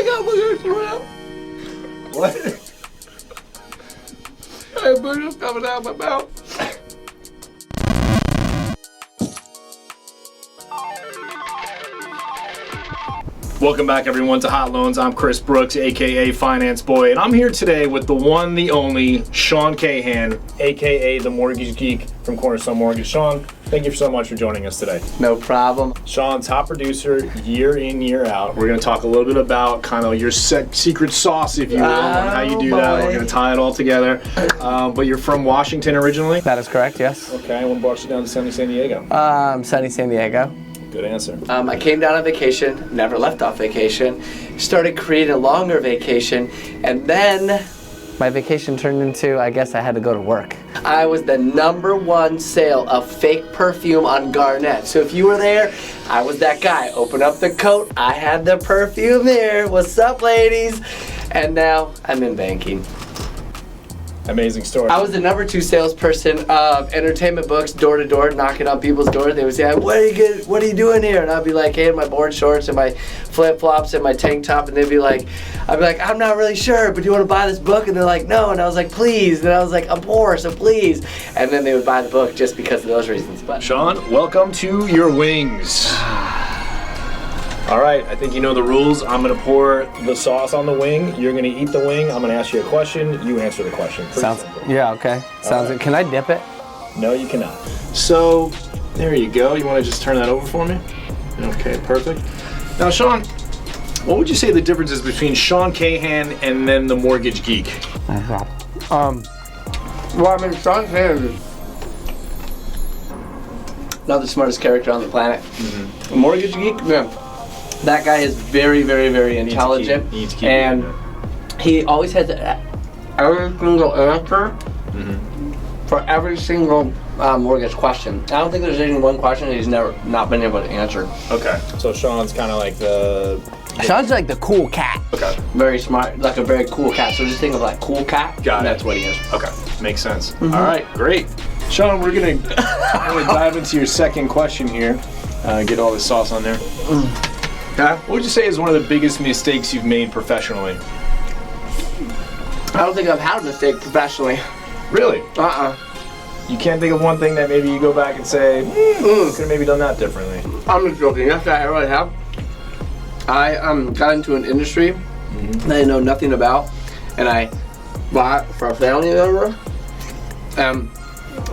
got boogers around. What? I have boogers coming out of my mouth. Welcome back, everyone, to Hot Loans. I'm Chris Brooks, aka Finance Boy, and I'm here today with the one, the only Sean Cahan, aka the Mortgage Geek from Cornerstone Mortgage. Sean, thank you so much for joining us today. No problem. Sean, top producer, year in, year out. We're going to talk a little bit about kind of your secret sauce, if you will, and how you do that. We're going to tie it all together. But you're from Washington originally? That is correct, yes. Okay, what brought you down to sunny San Diego? Sunny San Diego. Good answer. I came down on vacation, never left off vacation, started creating a longer vacation, and then My vacation turned into, I guess I had to go to work. I was the #1 sale of fake perfume on Garnett. So if you were there, I was that guy. Open up the coat, I had the perfume there. What's up, ladies? And now I'm in banking. Amazing story. I was the #2 salesperson of entertainment books, door to door, knocking on people's doors. They would say, what are you doing here? And I'd be like, hey, in my board shorts and my flip flops and my tank top. And they'd be like, I'm not really sure, but do you want to buy this book? And they're like, no. And I was like, please. And I was like, I'm poor, so please. And then they would buy the book just because of those reasons. But Sean, welcome to your wings. All right, I think you know the rules. I'm gonna pour the sauce on the wing. You're gonna eat the wing. I'm gonna ask you a question. You answer the question. Pretty Sounds, simple. yeah, okay. Sounds good. Can I dip it? No, you cannot. So, there you go. You wanna just turn that over for me? Okay, perfect. Now, Sean, what would you say the difference is between Sean Cahan and then the Mortgage Geek? well, I mean, Sean Cahan is not the smartest character on the planet. A Mortgage Geek, yeah. That guy is very, very, very intelligent, and he always has every single answer for every single mortgage question. I don't think there's even one question that he's never not been able to answer. Okay, so Sean's kind of like the... Sounds like the cool cat. Okay. Very smart, like a very cool cat. So just think of like cool cat. Got it. That's what he is. Okay, makes sense. All right, great. Sean, we're gonna dive into your second question here. Get all the sauce on there. Okay. What would you say is one of the biggest mistakes you've made professionally? I don't think I've had a mistake professionally. Really? You You can't think of one thing that maybe you go back and say, could have maybe done that differently? I'm just joking. Yes, I really have. I got into an industry that I know nothing about, and I bought for a family member.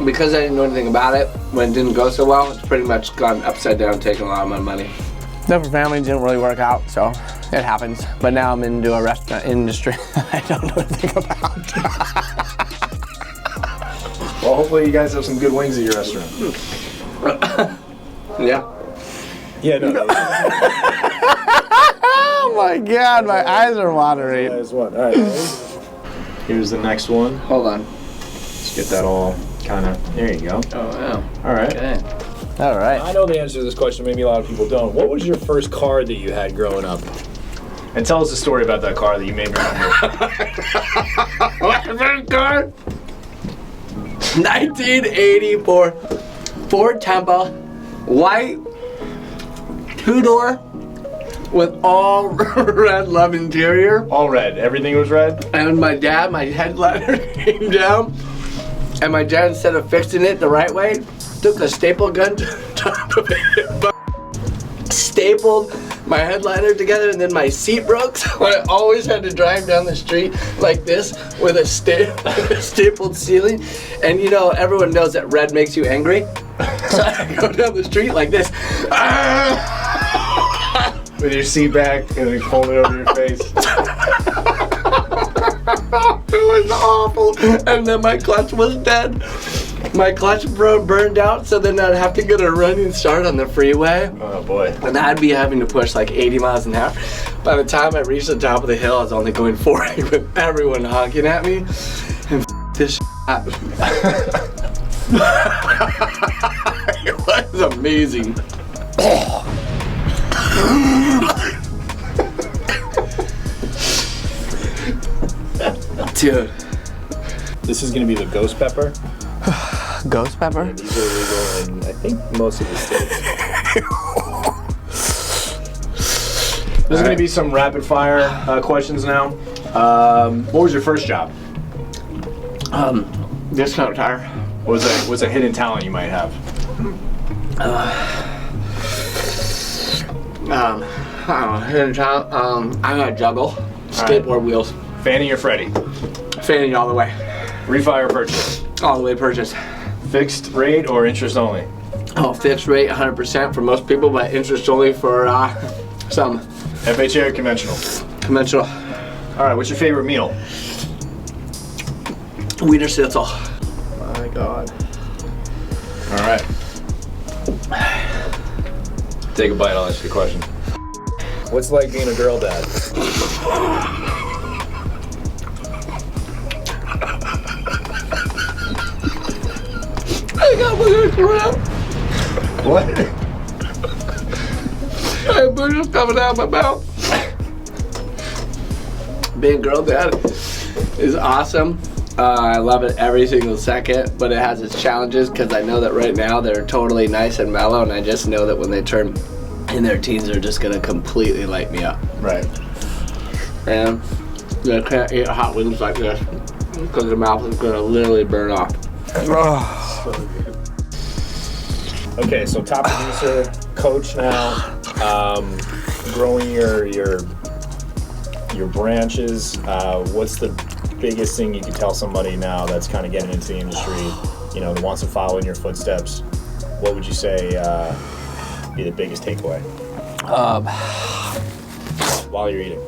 Because I didn't know anything about it, when it didn't go so well, it's pretty much gone upside down, taking a lot of my money. Never family didn't really work out, so it happens. But now I'm into a restaurant industry I don't know anything about. Well, hopefully you guys have some good wings at your restaurant. Yeah. Yeah, no. Oh my God, my eyes are watering. There's one. All right. Here's the next one. Hold on. Let's get that all kind of. There you go. Oh, wow. All right. Okay. All right. I know the answer to this question. Maybe a lot of people don't. What was your first car that you had growing up? And tell us the story about that car that you may remember. My first car? 1984 Ford Tempo, white, 2-door, with all red love interior. All red. Everything was red? And my headliner came down, and my dad, instead of fixing it the right way, took a staple gun to the top of it, stapled my headliner together, and then my seat broke, so I always had to drive down the street like this with a stapled ceiling. And you know, everyone knows that red makes you angry, so I go down the street like this. With your seat back and then pulling it over your face. It was awful. And then my clutch was dead. My clutch burned out, so then I'd have to get a running start on the freeway. Oh boy. And I'd be having to push like 80 miles an hour. By the time I reached the top of the hill, I was only going 40 with everyone honking at me. And this up. It was amazing. Dude. This is going to be the ghost pepper. Ghost pepper? These are legal in, I think, most of the states. This is going to be some rapid fire questions now. What was your first job? Discount tire. What was a hidden talent you might have? Hidden talent. I'm gonna juggle skateboard wheels. Fannie or Freddie? Fanning all the way. Refi or purchase? All the way purchase. Fixed rate or interest only? Oh, fixed rate 100% for most people, but interest only for some. FHA or conventional? Conventional. All right, what's your favorite meal? Wiener Schnitzel. My God. All right. Take a bite, I'll ask you a question. What's it like being a girl dad? I got boogers coming out. What? I have boogers coming out of my mouth. Being a girl dad is awesome. I love it every single second, but it has its challenges because I know that right now they're totally nice and mellow, and I just know that when they turn in their teens, they're just gonna completely light me up. Right. And they can't eat hot wings like this because their mouth is gonna literally burn off. Okay, so top producer, coach now, growing your branches. What's the biggest thing you could tell somebody now that's kind of getting into the industry, that wants to follow in your footsteps? What would you say be the biggest takeaway? While you're eating.